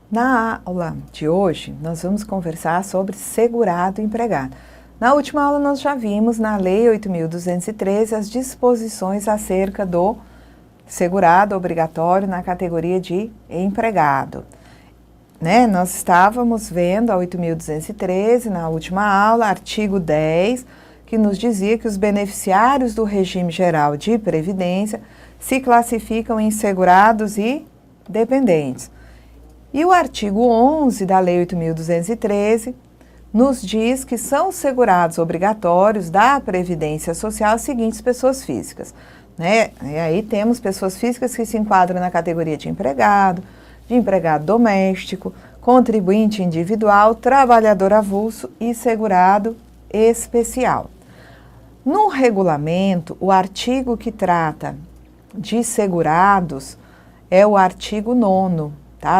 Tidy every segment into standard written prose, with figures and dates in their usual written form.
Na aula de hoje, nós vamos conversar sobre segurado empregado. Na última aula, nós já vimos na Lei 8.213 as disposições acerca do segurado obrigatório na categoria de empregado. Nós estávamos vendo a 8.213 na última aula, artigo 10, que nos dizia que os beneficiários do regime geral de previdência se classificam em segurados e dependentes. E o artigo 11 da Lei 8.213 nos diz que são segurados obrigatórios da Previdência Social as seguintes pessoas físicas. E aí temos pessoas físicas que se enquadram na categoria de empregado doméstico, contribuinte individual, trabalhador avulso e segurado especial. No regulamento, o artigo que trata de segurados é o artigo 9º,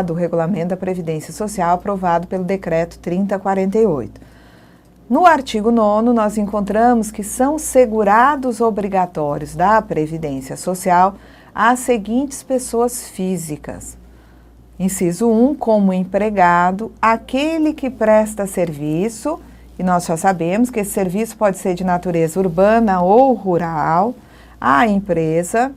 do Regulamento da Previdência Social, aprovado pelo Decreto 3048. No artigo 9º, nós encontramos que são segurados obrigatórios da Previdência Social as seguintes pessoas físicas. Inciso 1, como empregado, aquele que presta serviço, e nós já sabemos que esse serviço pode ser de natureza urbana ou rural, à empresa,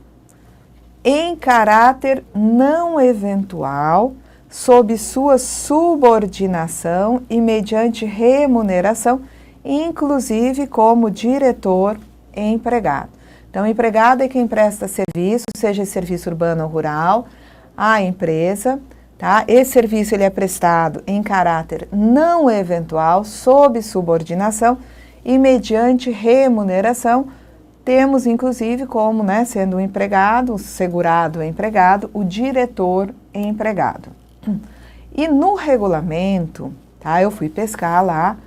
em caráter não eventual, sob sua subordinação e mediante remuneração, inclusive como diretor empregado. Então, empregado é quem presta serviço, seja serviço urbano ou rural, à empresa, Esse serviço ele é prestado em caráter não eventual, sob subordinação e mediante remuneração. Temos, inclusive, como, sendo o empregado, o segurado empregado, o diretor empregado. E no regulamento, eu fui pescar lá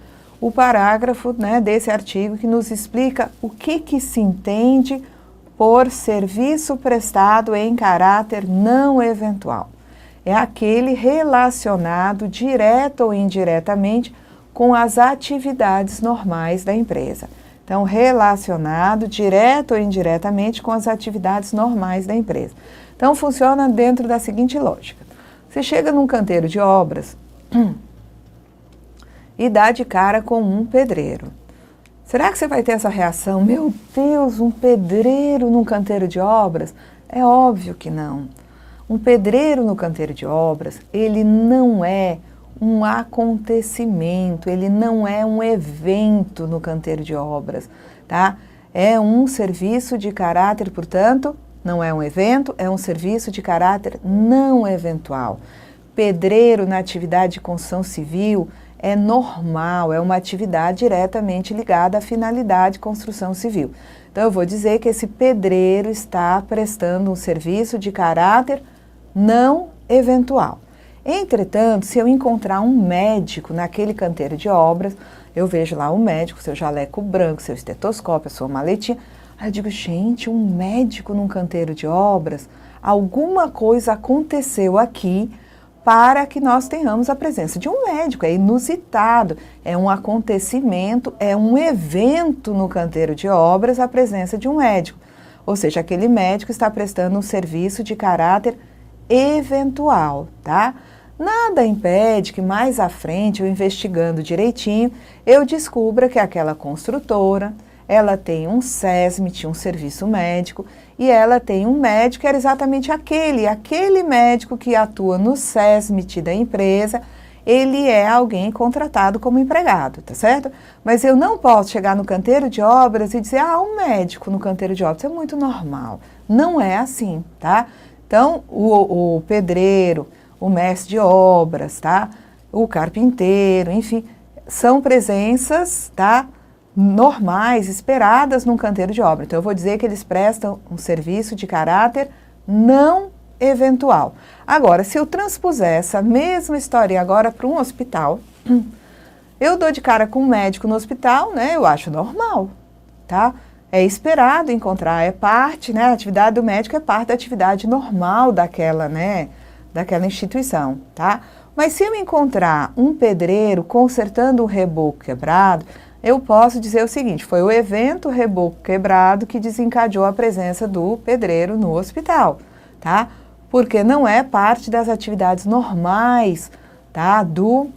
o parágrafo desse artigo que nos explica o que se entende por serviço prestado em caráter não eventual. É aquele relacionado direto ou indiretamente com as atividades normais da empresa. Então, relacionado direto ou indiretamente com as atividades normais da empresa. Então, funciona dentro da seguinte lógica. Você chega num canteiro de obras e dá de cara com um pedreiro. Será que você vai ter essa reação? Meu Deus, um pedreiro num canteiro de obras? É óbvio que não. Um pedreiro no canteiro de obras, ele não é um acontecimento, ele não é um evento no canteiro de obras, É um serviço de caráter, portanto, não é um evento, é um serviço de caráter não eventual. Pedreiro na atividade de construção civil é normal, é uma atividade diretamente ligada à finalidade de construção civil. Então, eu vou dizer que esse pedreiro está prestando um serviço de caráter não eventual. Entretanto, se eu encontrar um médico naquele canteiro de obras, eu vejo lá o médico, seu jaleco branco, seu estetoscópio, a sua maletinha. Aí eu digo, gente, um médico num canteiro de obras, alguma coisa aconteceu aqui para que nós tenhamos a presença de um médico. É inusitado, é um acontecimento, é um evento no canteiro de obras a presença de um médico. Ou seja, aquele médico está prestando um serviço de caráter eventual, Nada impede que mais à frente, eu investigando direitinho, eu descubra que aquela construtora, ela tem um SESMIT, um serviço médico, e ela tem um médico que era exatamente aquele médico que atua no SESMIT da empresa, ele é alguém contratado como empregado, certo? Mas eu não posso chegar no canteiro de obras e dizer, um médico no canteiro de obras, isso é muito normal. Não é assim, Então, o pedreiro, o mestre de obras, o carpinteiro, enfim, são presenças, normais, esperadas num canteiro de obra. Então, eu vou dizer que eles prestam um serviço de caráter não eventual. Agora, se eu transpuser essa mesma história agora para um hospital, eu dou de cara com um médico no hospital, eu acho normal, É esperado encontrar, é parte, a atividade do médico é parte da atividade normal daquela instituição, Mas se eu encontrar um pedreiro consertando um reboco quebrado, eu posso dizer o seguinte, foi o evento reboco quebrado que desencadeou a presença do pedreiro no hospital, porque não é parte das atividades normais, tá, do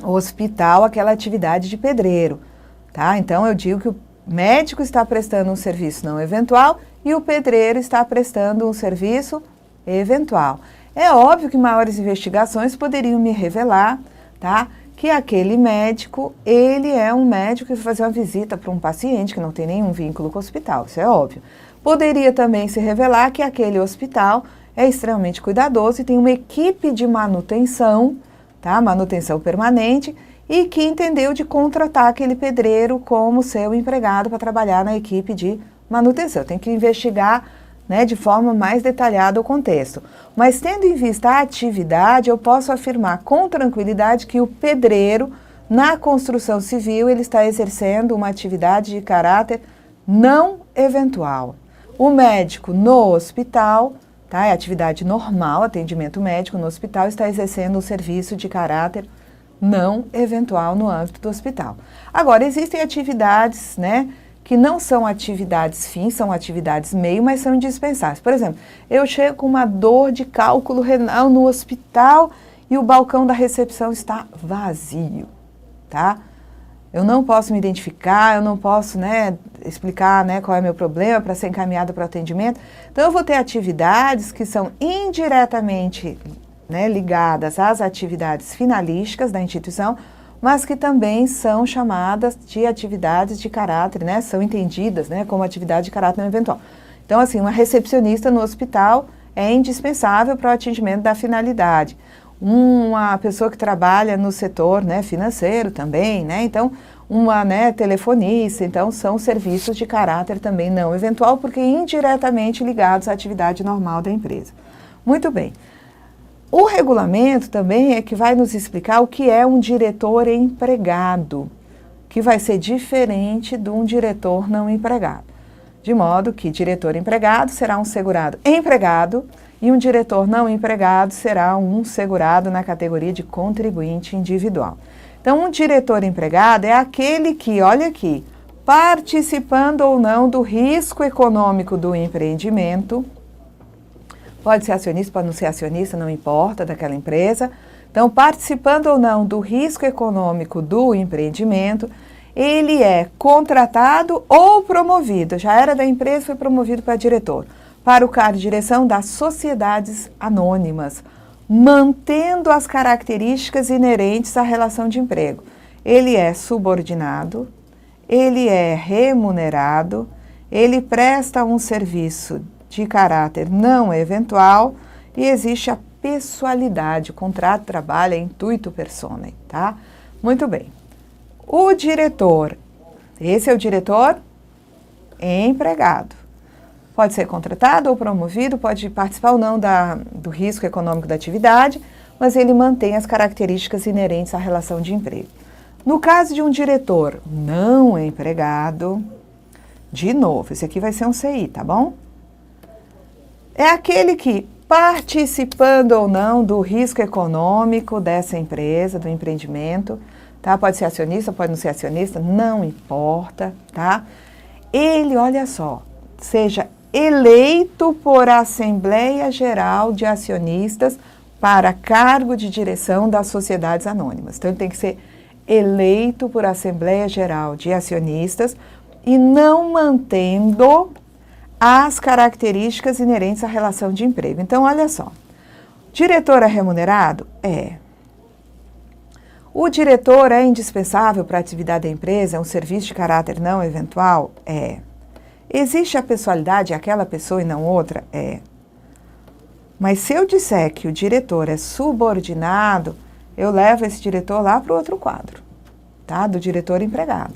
hospital, aquela atividade de pedreiro, tá? Então eu digo que o médico está prestando um serviço não eventual e o pedreiro está prestando um serviço eventual. É óbvio que maiores investigações poderiam me revelar, tá, que aquele médico, ele é um médico que vai fazer uma visita para um paciente que não tem nenhum vínculo com o hospital, isso é óbvio. Poderia também se revelar que aquele hospital é extremamente cuidadoso e tem uma equipe de manutenção, tá, manutenção permanente, e que entendeu de contratar aquele pedreiro como seu empregado para trabalhar na equipe de manutenção. Tem que investigar, né, de forma mais detalhada o contexto. Mas tendo em vista a atividade, eu posso afirmar com tranquilidade que o pedreiro, na construção civil, ele está exercendo uma atividade de caráter não eventual. O médico no hospital, tá, é atividade normal, atendimento médico no hospital, está exercendo um serviço de caráter não eventual no âmbito do hospital. Agora, existem atividades, né, que não são atividades fins, são atividades meio, mas são indispensáveis. Por exemplo, eu chego com uma dor de cálculo renal no hospital e o balcão da recepção está vazio, tá? Eu não posso me identificar, eu não posso, né, explicar, né, qual é o meu problema para ser encaminhado para o atendimento. Então, eu vou ter atividades que são indiretamente, né, ligadas às atividades finalísticas da instituição, mas que também são chamadas de atividades de caráter, né, são entendidas, né, como atividade de caráter não eventual. Então, assim, uma recepcionista no hospital é indispensável para o atingimento da finalidade. Uma pessoa que trabalha no setor, né, financeiro também, né, então, uma, né, telefonista, então, são serviços de caráter também não eventual, porque indiretamente ligados à atividade normal da empresa. Muito bem. O regulamento também é que vai nos explicar o que é um diretor empregado, que vai ser diferente de um diretor não empregado. De modo que diretor empregado será um segurado empregado e um diretor não empregado será um segurado na categoria de contribuinte individual. Então, um diretor empregado é aquele que, olha aqui, participando ou não do risco econômico do empreendimento, pode ser acionista, pode não ser acionista, não importa, daquela empresa. Então, participando ou não do risco econômico do empreendimento, ele é contratado ou promovido, já era da empresa, foi promovido para diretor, para o cargo de direção das sociedades anônimas, mantendo as características inerentes à relação de emprego. Ele é subordinado, ele é remunerado, ele presta um serviço de caráter não eventual e existe a pessoalidade, o contrato de trabalho é intuito personae, tá? Muito bem. O diretor, esse é o diretor empregado. Pode ser contratado ou promovido, pode participar ou não do risco econômico da atividade, mas ele mantém as características inerentes à relação de emprego. No caso de um diretor não empregado, de novo, esse aqui vai ser um CI, tá bom? É aquele que, participando ou não do risco econômico dessa empresa, do empreendimento, tá? Pode ser acionista, pode não ser acionista, não importa, tá? Ele, olha só, seja eleito por Assembleia Geral de Acionistas para cargo de direção das sociedades anônimas. Então, ele tem que ser eleito por Assembleia Geral de Acionistas e não mantendo as características inerentes à relação de emprego. Então, olha só, diretor é remunerado? É. O diretor é indispensável para a atividade da empresa, é um serviço de caráter não eventual? É. Existe a pessoalidade, aquela pessoa e não outra? É. Mas se eu disser que o diretor é subordinado, eu levo esse diretor lá para o outro quadro, tá? Do diretor empregado.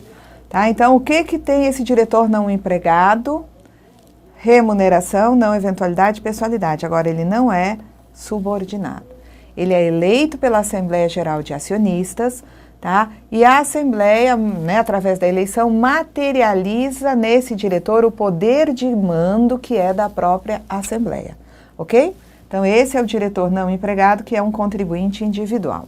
Tá? Então, o que tem esse diretor não empregado? Remuneração, não eventualidade, pessoalidade. Agora, ele não é subordinado. Ele é eleito pela Assembleia Geral de Acionistas, tá? E a Assembleia, né, através da eleição, materializa nesse diretor o poder de mando que é da própria Assembleia, ok? Então, esse é o diretor não empregado, que é um contribuinte individual.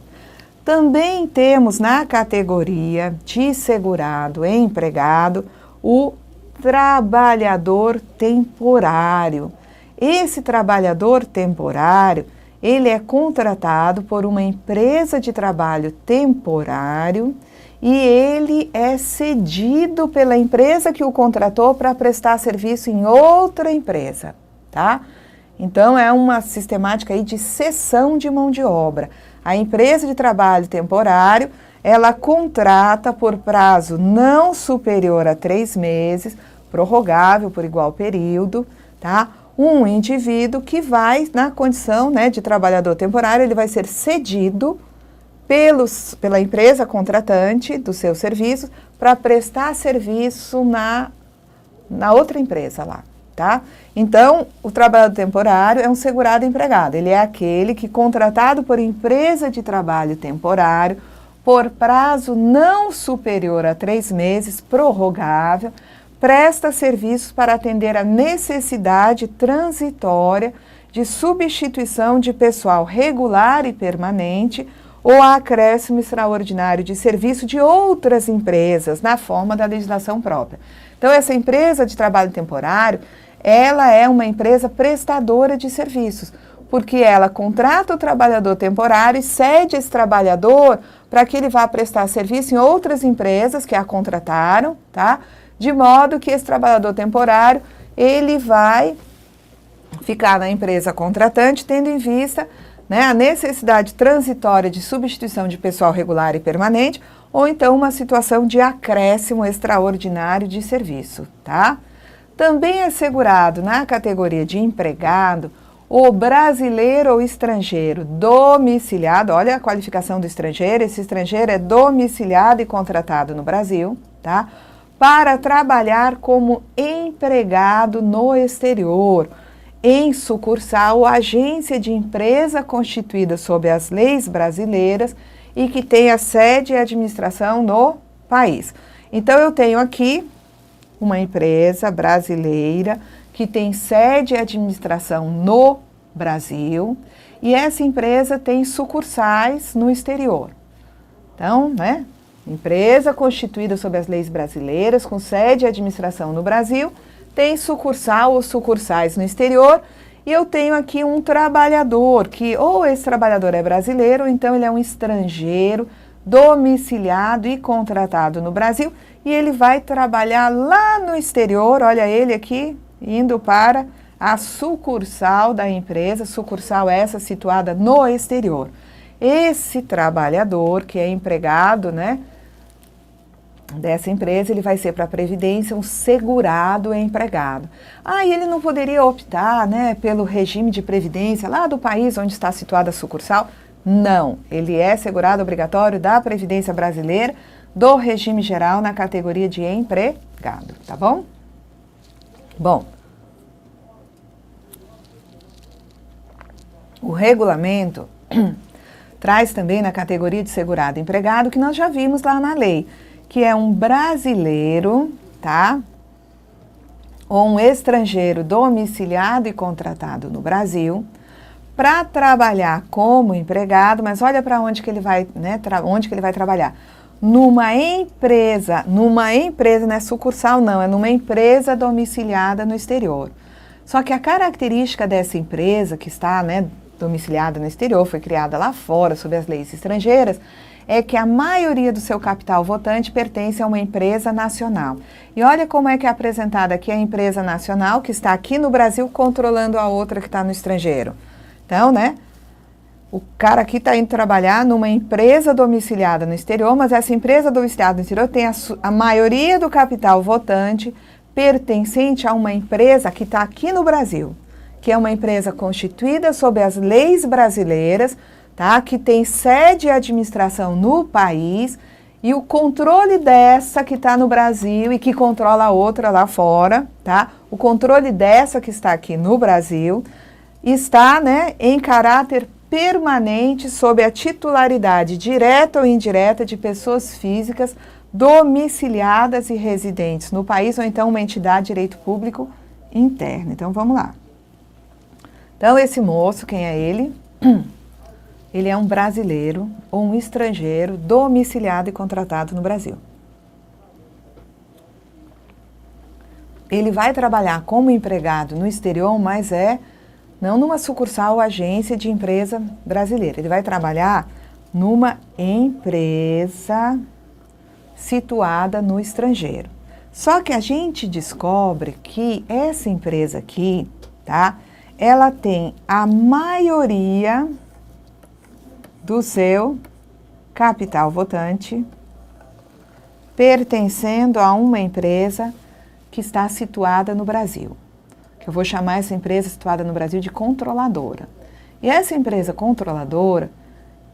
Também temos na categoria de segurado e empregado o trabalhador temporário. Esse trabalhador temporário, ele é contratado por uma empresa de trabalho temporário e ele é cedido pela empresa que o contratou para prestar serviço em outra empresa, tá? Então, é uma sistemática aí de cessão de mão de obra. A empresa de trabalho temporário, ela contrata por prazo não superior a 3 meses, prorrogável por igual período, tá? Um indivíduo que vai, na condição, né, de trabalhador temporário, ele vai ser cedido pela empresa contratante dos seus serviços para prestar serviço na outra empresa lá, tá? Então, o trabalhador temporário é um segurado empregado. Ele é aquele que, contratado por empresa de trabalho temporário, por prazo não superior a 3 meses, prorrogável, presta serviços para atender a necessidade transitória de substituição de pessoal regular e permanente ou a acréscimo extraordinário de serviço de outras empresas, na forma da legislação própria. Então, essa empresa de trabalho temporário, ela é uma empresa prestadora de serviços, porque ela contrata o trabalhador temporário e cede esse trabalhador para que ele vá prestar serviço em outras empresas que a contrataram, tá? De modo que esse trabalhador temporário, ele vai ficar na empresa contratante, tendo em vista, né, a necessidade transitória de substituição de pessoal regular e permanente, ou então uma situação de acréscimo extraordinário de serviço, tá? Também é segurado na categoria de empregado o brasileiro ou estrangeiro domiciliado, olha a qualificação do estrangeiro, esse estrangeiro é domiciliado e contratado no Brasil, tá? Para trabalhar como empregado no exterior, em sucursal ou agência de empresa constituída sob as leis brasileiras e que tenha sede e administração no país. Então, eu tenho aqui uma empresa brasileira que tem sede e administração no Brasil e essa empresa tem sucursais no exterior. Então, né? Empresa constituída sob as leis brasileiras, com sede e administração no Brasil, tem sucursal ou sucursais no exterior, e eu tenho aqui um trabalhador, que ou esse trabalhador é brasileiro, ou então ele é um estrangeiro, domiciliado e contratado no Brasil, e ele vai trabalhar lá no exterior, olha ele aqui, indo para a sucursal da empresa, sucursal essa situada no exterior. Esse trabalhador, que é empregado, né, dessa empresa, ele vai ser para a Previdência um segurado empregado. E ele não poderia optar, né, pelo regime de Previdência lá do país onde está situada a sucursal? Não, ele é segurado obrigatório da Previdência Brasileira, do regime geral na categoria de empregado, tá bom? Bom, o regulamento traz também na categoria de segurado empregado, que nós já vimos lá na lei, que é um brasileiro, tá? Ou um estrangeiro domiciliado e contratado no Brasil, para trabalhar como empregado, mas olha para onde que ele vai, né? Onde que ele vai trabalhar? Numa empresa, não é sucursal não, é numa empresa domiciliada no exterior. Só que a característica dessa empresa que está, né, domiciliada no exterior, foi criada lá fora, sob as leis estrangeiras, é que a maioria do seu capital votante pertence a uma empresa nacional. E olha como é que é apresentada aqui a empresa nacional, que está aqui no Brasil, controlando a outra que está no estrangeiro. Então, né, o cara aqui está indo trabalhar numa empresa domiciliada no exterior, mas essa empresa domiciliada no exterior tem a maioria do capital votante pertencente a uma empresa que está aqui no Brasil, que é uma empresa constituída sob as leis brasileiras, tá? Que tem sede e administração no país, e o controle dessa que está no Brasil e que controla a outra lá fora, tá? O controle dessa que está aqui no Brasil está, né, em caráter permanente sob a titularidade direta ou indireta de pessoas físicas domiciliadas e residentes no país, ou então uma entidade de direito público interno. Então, vamos lá. Então, esse moço, quem é ele? Ele é um brasileiro ou um estrangeiro domiciliado e contratado no Brasil. ele vai trabalhar como empregado no exterior, mas não numa sucursal ou agência de empresa brasileira. Ele vai trabalhar numa empresa situada no estrangeiro. Só que a gente descobre que essa empresa aqui, tá? Ela tem a maioria do seu capital votante pertencendo a uma empresa que está situada no Brasil. Que eu vou chamar essa empresa situada no Brasil de controladora. E essa empresa controladora,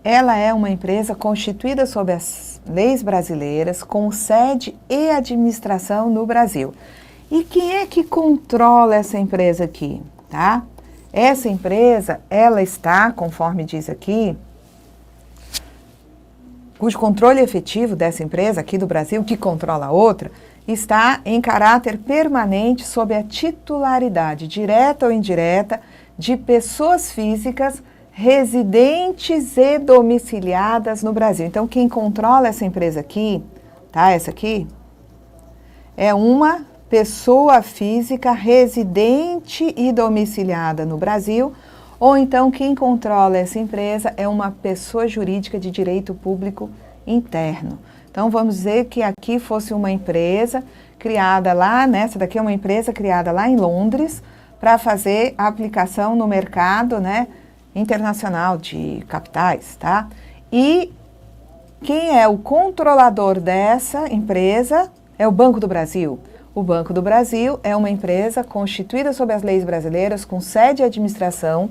ela é uma empresa constituída sob as leis brasileiras, com sede e administração no Brasil. E quem é que controla essa empresa aqui, tá? Essa empresa, ela está, conforme diz aqui, cujo controle efetivo dessa empresa aqui do Brasil, que controla a outra, está em caráter permanente sob a titularidade direta ou indireta de pessoas físicas residentes e domiciliadas no Brasil. Então, quem controla essa empresa aqui, tá? Essa aqui, é uma pessoa física residente e domiciliada no Brasil, ou então quem controla essa empresa é uma pessoa jurídica de direito público interno. Então, vamos dizer que aqui fosse uma empresa criada lá, né? Essa daqui é uma empresa criada lá em Londres para fazer a aplicação no mercado, né, internacional de capitais, tá? E quem é o controlador dessa empresa é o Banco do Brasil. O Banco do Brasil é uma empresa constituída sob as leis brasileiras, com sede e administração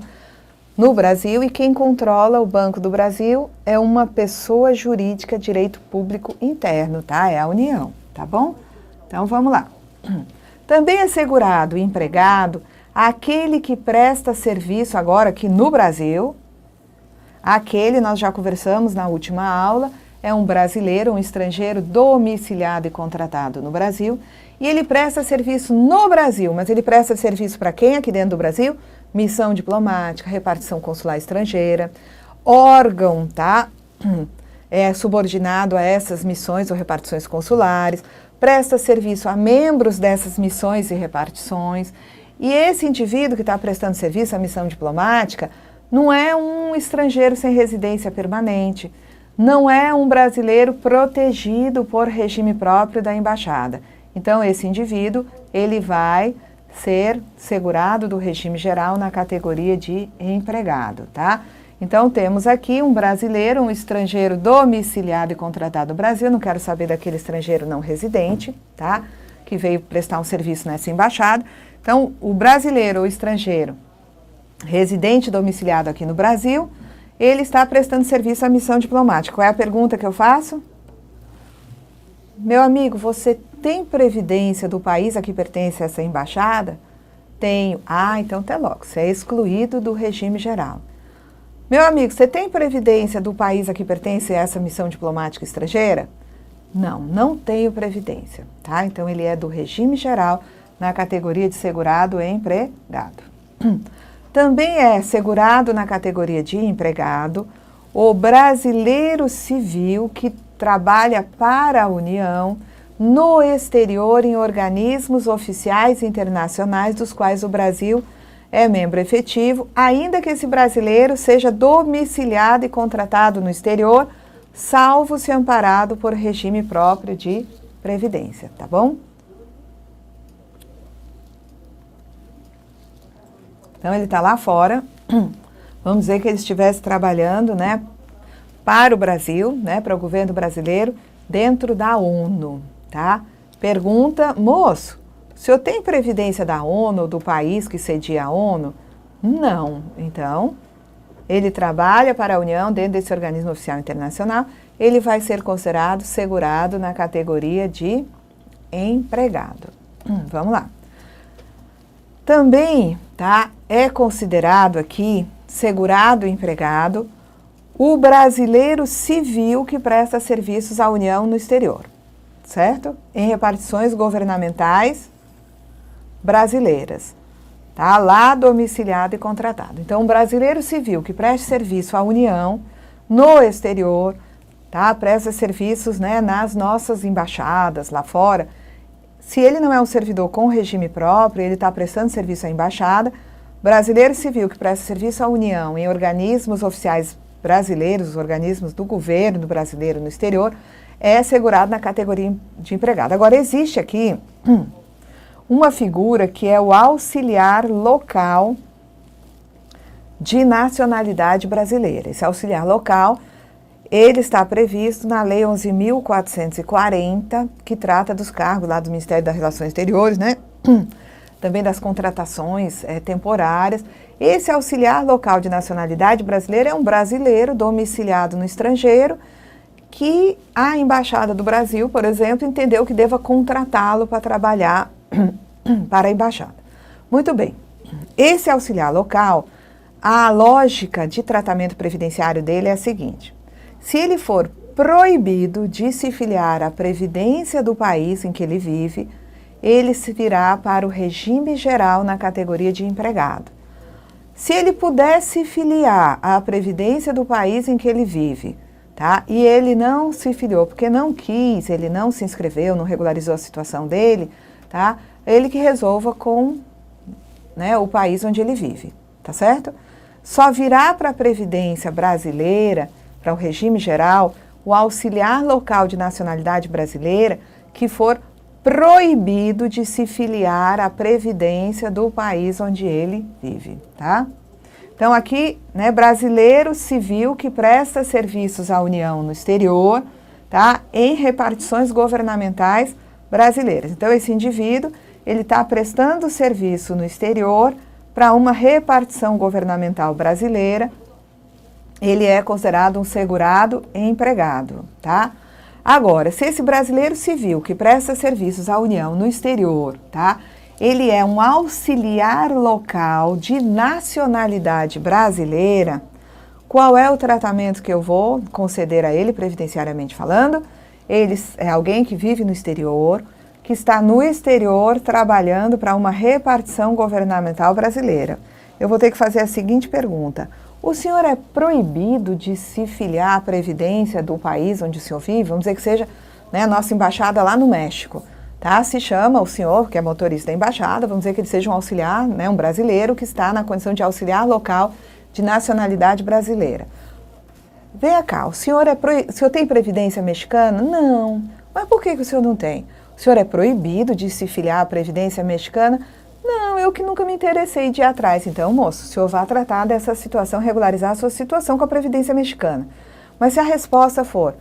no Brasil, e quem controla o Banco do Brasil é uma pessoa jurídica de direito público interno, tá? É a União, tá bom? Então, vamos lá. Também é segurado e empregado aquele que presta serviço agora aqui no Brasil. Aquele, nós já conversamos na última aula, é um brasileiro, um estrangeiro domiciliado e contratado no Brasil, e ele presta serviço no Brasil, mas ele presta serviço para quem aqui dentro do Brasil? Missão diplomática, repartição consular estrangeira, órgão, tá? É subordinado a essas missões ou repartições consulares, presta serviço a membros dessas missões e repartições. E esse indivíduo que está prestando serviço à missão diplomática não é um estrangeiro sem residência permanente, não é um brasileiro protegido por regime próprio da embaixada. Então, esse indivíduo, ele vai ser segurado do regime geral na categoria de empregado, tá? Então, temos aqui um brasileiro, um estrangeiro domiciliado e contratado no Brasil, não quero saber daquele estrangeiro não residente, tá? Que veio prestar um serviço nessa embaixada. Então, o brasileiro ou estrangeiro residente domiciliado aqui no Brasil, ele está prestando serviço à missão diplomática. Qual é a pergunta que eu faço? Meu amigo, você tem previdência do país a que pertence essa embaixada? Tenho. Ah, então até logo, você é excluído do regime geral. Meu amigo, você tem previdência do país a que pertence essa missão diplomática estrangeira? Não, não tenho previdência, tá? Então ele é do regime geral na categoria de segurado e empregado. Também é segurado na categoria de empregado o brasileiro civil que trabalha para a União no exterior em organismos oficiais internacionais dos quais o Brasil é membro efetivo, ainda que esse brasileiro seja domiciliado e contratado no exterior, salvo se amparado por regime próprio de previdência, tá bom? Então, ele está lá fora, vamos dizer que ele estivesse trabalhando, né, para o Brasil, né, para o governo brasileiro, dentro da ONU, tá? Pergunta, moço, o senhor tem previdência da ONU, do país que cedia a ONU? Não. Então, ele trabalha para a União dentro desse organismo oficial internacional, ele vai ser considerado segurado na categoria de empregado. Vamos lá. Também, tá, é considerado aqui, segurado empregado, o brasileiro civil que presta serviços à União no exterior, certo? Em repartições governamentais brasileiras, tá? Lá domiciliado e contratado. Então, um brasileiro civil que presta serviço à União no exterior, tá? Presta serviços, né, nas nossas embaixadas lá fora, se ele não é um servidor com regime próprio, ele está prestando serviço à embaixada, brasileiro civil que presta serviço à União em organismos oficiais brasileiros, os organismos do governo brasileiro no exterior, é segurado na categoria de empregado. Agora, existe aqui uma figura que é o auxiliar local de nacionalidade brasileira. Esse auxiliar local, ele está previsto na Lei 11.440, que trata dos cargos lá do Ministério das Relações Exteriores, né? Também das contratações temporárias. Esse auxiliar local de nacionalidade brasileira é um brasileiro domiciliado no estrangeiro que a Embaixada do Brasil, por exemplo, entendeu que deva contratá-lo para trabalhar para a Embaixada. Muito bem, esse auxiliar local, a lógica de tratamento previdenciário dele é a seguinte: se ele for proibido de se filiar à Previdência do país em que ele vive, ele se virá para o regime geral na categoria de empregado. Se ele pudesse filiar à Previdência do país em que ele vive, tá? E ele não se filiou porque não quis, ele não se inscreveu, não regularizou a situação dele, tá? Ele que resolva com, né, o país onde ele vive, tá certo? Só virá para a Previdência brasileira, para o regime geral, o auxiliar local de nacionalidade brasileira que for proibido de se filiar à Previdência do país onde ele vive, tá? Então aqui, né, brasileiro civil que presta serviços à União no exterior, tá? Em repartições governamentais brasileiras. Então esse indivíduo, ele está prestando serviço no exterior para uma repartição governamental brasileira, ele é considerado um segurado empregado, tá? Agora, se esse brasileiro civil que presta serviços à União no exterior, tá? Ele é um auxiliar local de nacionalidade brasileira, qual é o tratamento que eu vou conceder a ele, previdenciariamente falando? Ele é alguém que vive no exterior, que está no exterior trabalhando para uma repartição governamental brasileira. Eu vou ter que fazer a seguinte pergunta: o senhor é proibido de se filiar à Previdência do país onde o senhor vive? Vamos dizer que seja, né, a nossa embaixada lá no México, tá? Se chama o senhor, que é motorista da embaixada, vamos dizer que ele seja um auxiliar, né, um brasileiro que está na condição de auxiliar local de nacionalidade brasileira. Venha cá, o senhor tem Previdência mexicana? Não. Mas por que o senhor não tem? O senhor é proibido de se filiar à Previdência mexicana? Não, eu que nunca me interessei de ir atrás. Então, moço, o senhor vai tratar dessa situação, regularizar a sua situação com a Previdência mexicana. Mas se a resposta for: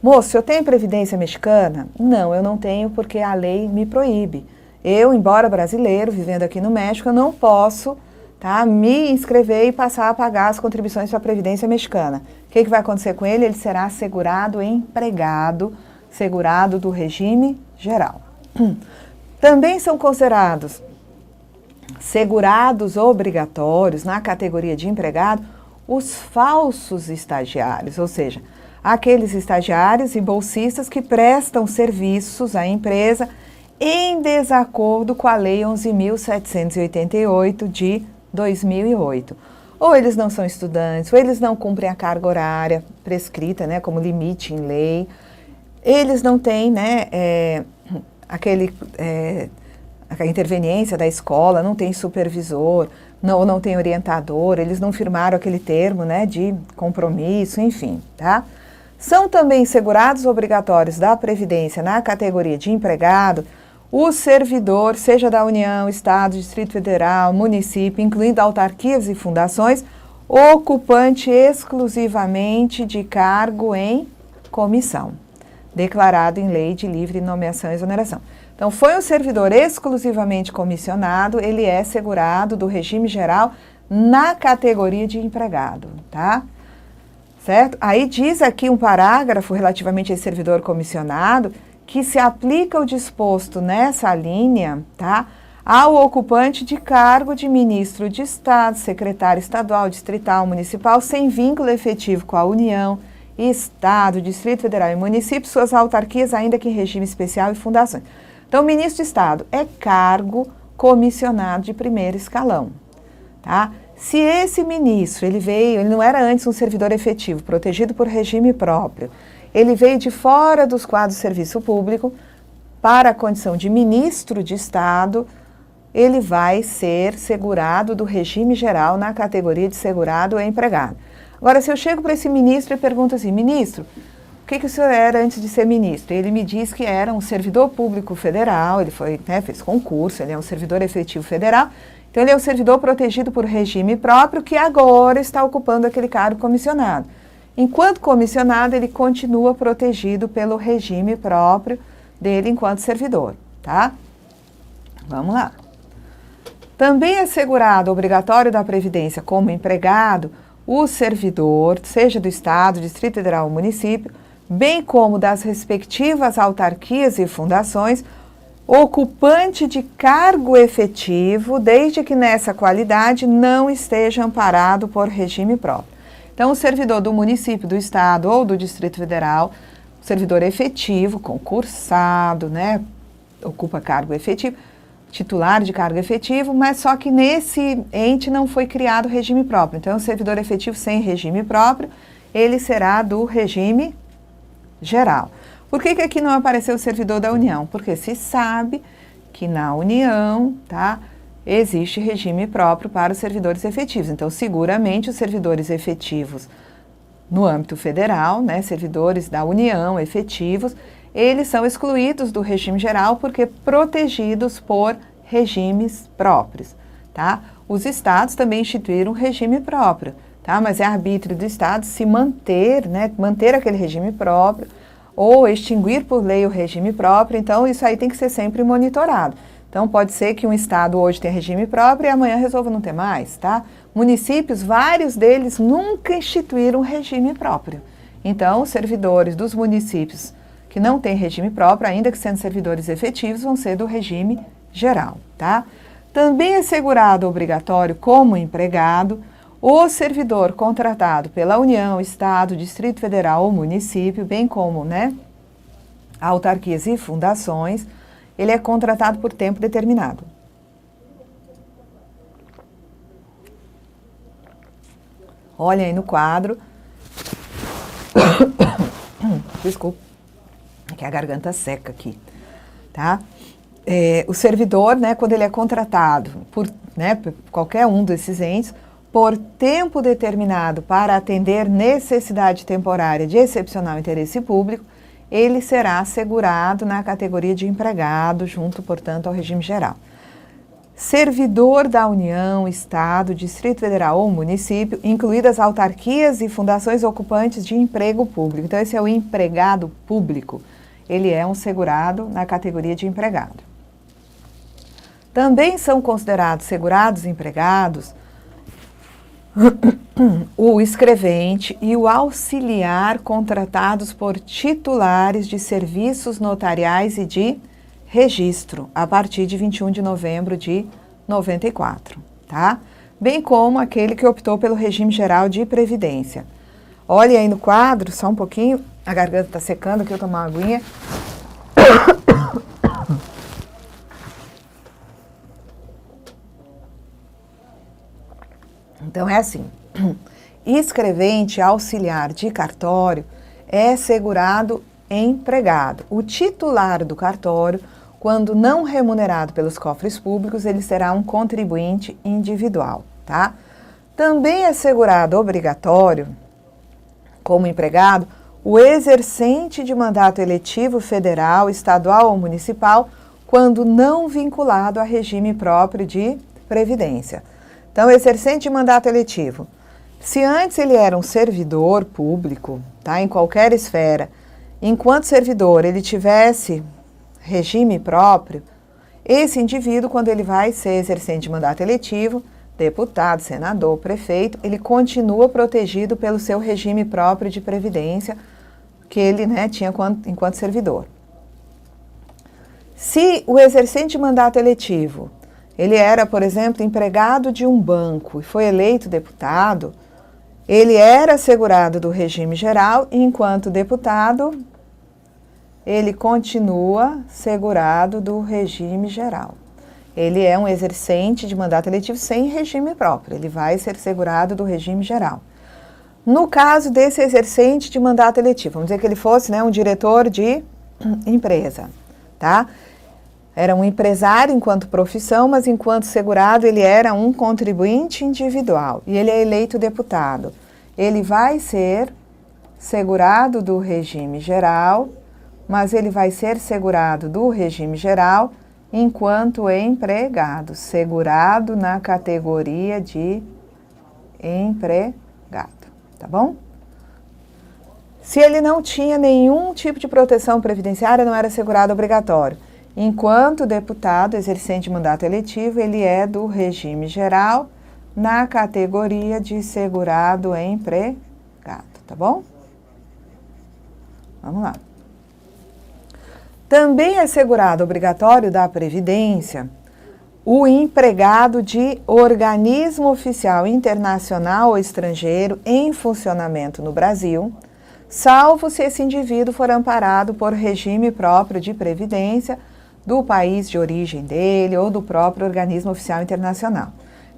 moço, o senhor tem Previdência mexicana? Não, eu não tenho porque a lei me proíbe. Eu, embora brasileiro, vivendo aqui no México, eu não posso, tá, me inscrever e passar a pagar as contribuições para a Previdência mexicana. O que vai acontecer com ele? Ele será segurado empregado, segurado do regime geral. Também são considerados segurados obrigatórios na categoria de empregado os falsos estagiários, ou seja, aqueles estagiários e bolsistas que prestam serviços à empresa em desacordo com a Lei 11.788 de 2008. Ou eles não são estudantes, ou eles não cumprem a carga horária prescrita, né, como limite em lei, eles não têm, né, a interveniência da escola, não tem supervisor, não tem orientador, eles não firmaram aquele termo, né, de compromisso, enfim, tá? São também segurados obrigatórios da Previdência na categoria de empregado o servidor, seja da União, Estado, Distrito Federal, município, incluindo autarquias e fundações, ocupante exclusivamente de cargo em comissão, declarado em lei de livre nomeação e exoneração. Então, foi um servidor exclusivamente comissionado, ele é segurado do regime geral na categoria de empregado, tá? Certo? Aí diz aqui um parágrafo relativamente a esse servidor comissionado que se aplica o disposto nessa linha, tá, ao ocupante de cargo de ministro de Estado, secretário estadual, distrital, municipal, sem vínculo efetivo com a União, Estado, Distrito Federal e município, suas autarquias, ainda que em regime especial e fundações. Então, o ministro de Estado é cargo comissionado de primeiro escalão, tá? Se esse ministro, ele não era antes um servidor efetivo, protegido por regime próprio, ele veio de fora dos quadros de serviço público para a condição de ministro de Estado, ele vai ser segurado do regime geral na categoria de segurado ou empregado. Agora, se eu chego para esse ministro e pergunto assim, ministro, o que o senhor era antes de ser ministro? Ele me diz que era um servidor público federal, ele foi, fez concurso, ele é um servidor efetivo federal, então ele é um servidor protegido por regime próprio que agora está ocupando aquele cargo comissionado. Enquanto comissionado, ele continua protegido pelo regime próprio dele enquanto servidor, tá? Vamos lá. Também é segurado obrigatório da Previdência como empregado o servidor, seja do Estado, Distrito Federal ou município, bem como das respectivas autarquias e fundações, ocupante de cargo efetivo, desde que nessa qualidade não esteja amparado por regime próprio. Então, o servidor do município, do Estado ou do Distrito Federal, servidor efetivo, concursado, ocupa cargo efetivo, titular de cargo efetivo, mas só que nesse ente não foi criado regime próprio. Então, o servidor efetivo sem regime próprio, ele será do regime geral. Por que aqui não apareceu o servidor da União? Porque se sabe que na União, existe regime próprio para os servidores efetivos. Então, seguramente, os servidores efetivos no âmbito federal, servidores da União efetivos, eles são excluídos do regime geral porque protegidos por regimes próprios, tá? Os estados também instituíram um regime próprio, tá? Mas é arbítrio do estado se manter, manter aquele regime próprio ou extinguir por lei o regime próprio. Então, isso aí tem que ser sempre monitorado. Então, pode ser que um estado hoje tenha regime próprio e amanhã resolva não ter mais, tá? Municípios, vários deles nunca instituíram regime próprio. Então, os servidores dos municípios que não têm regime próprio, ainda que sendo servidores efetivos, vão ser do regime geral, tá? Também é segurado obrigatório como empregado o servidor contratado pela União, Estado, Distrito Federal ou município, bem como, autarquias e fundações, ele é contratado por tempo determinado. Olha aí no quadro. Desculpa, é que a garganta seca aqui, tá? O servidor, quando ele é contratado por qualquer um desses entes, por tempo determinado para atender necessidade temporária de excepcional interesse público, ele será assegurado na categoria de empregado, junto, portanto, ao regime geral. Servidor da União, Estado, Distrito Federal ou município, incluídas autarquias e fundações ocupantes de emprego público. Então, esse é o empregado público. Ele é um segurado na categoria de empregado. Também são considerados segurados empregados o escrevente e o auxiliar contratados por titulares de serviços notariais e de registro, a partir de 21 de novembro de 94, tá? Bem como aquele que optou pelo regime geral de previdência. Olha aí no quadro, só um pouquinho, a garganta está secando, aqui eu tomar uma aguinha. Então, é assim, escrevente auxiliar de cartório é segurado empregado. O titular do cartório, quando não remunerado pelos cofres públicos, ele será um contribuinte individual, tá? Também é segurado obrigatório, como empregado, o exercente de mandato eletivo federal, estadual ou municipal, quando não vinculado a regime próprio de previdência. Então, exercente de mandato eletivo. Se antes ele era um servidor público, tá, em qualquer esfera, enquanto servidor ele tivesse regime próprio, esse indivíduo, quando ele vai ser exercente de mandato eletivo, deputado, senador, prefeito, ele continua protegido pelo seu regime próprio de previdência que ele tinha enquanto servidor. Se o exercente de mandato eletivo ele era, por exemplo, empregado de um banco e foi eleito deputado, ele era assegurado do regime geral e, enquanto deputado, ele continua segurado do regime geral. Ele é um exercente de mandato eletivo sem regime próprio, ele vai ser segurado do regime geral. No caso desse exercente de mandato eletivo, vamos dizer que ele fosse um diretor de empresa, tá? Era um empresário enquanto profissão, mas enquanto segurado ele era um contribuinte individual e ele é eleito deputado. Ele vai ser segurado do regime geral, mas ele vai ser segurado do regime geral enquanto empregado, segurado na categoria de empregado, tá bom? Se ele não tinha nenhum tipo de proteção previdenciária, não era segurado obrigatório. Enquanto deputado exercente mandato eletivo, ele é do regime geral na categoria de segurado empregado, tá bom? Vamos lá. Também é segurado obrigatório da Previdência o empregado de organismo oficial internacional ou estrangeiro em funcionamento no Brasil, salvo se esse indivíduo for amparado por regime próprio de previdência do país de origem dele ou do próprio organismo oficial internacional.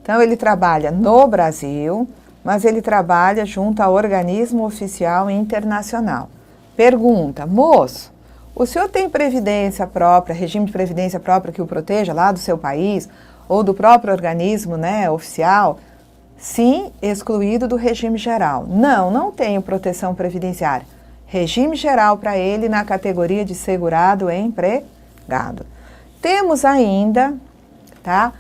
Então, ele trabalha no Brasil, mas ele trabalha junto ao organismo oficial internacional. Pergunta, moço, o senhor tem previdência própria, regime de previdência própria que o proteja lá do seu país ou do próprio organismo, né, oficial? Sim, excluído do regime geral. Não, não tenho proteção previdenciária. Regime geral para ele na categoria de segurado empregado. Temos ainda, tá,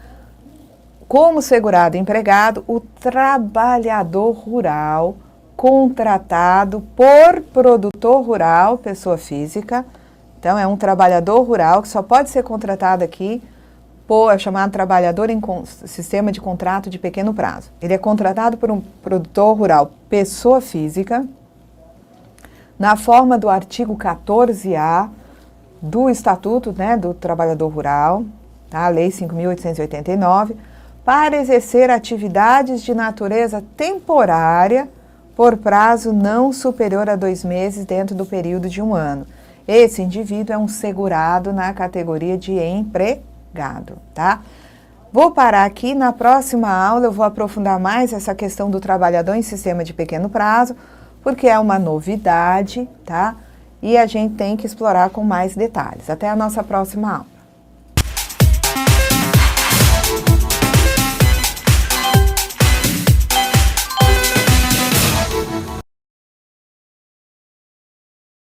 como segurado empregado, o trabalhador rural contratado por produtor rural, pessoa física. Então, é um trabalhador rural que só pode ser contratado aqui é chamado trabalhador em sistema de contrato de pequeno prazo. Ele é contratado por um produtor rural, pessoa física, na forma do artigo 14A do Estatuto, né, do Trabalhador Rural, tá? A Lei 5.889, para exercer atividades de natureza temporária por prazo não superior a 2 meses dentro do período de 1 ano. Esse indivíduo é um segurado na categoria de empregado, tá? Vou parar aqui, na próxima aula eu vou aprofundar mais essa questão do trabalhador em sistema de pequeno prazo, porque é uma novidade, tá? E a gente tem que explorar com mais detalhes. Até a nossa próxima aula.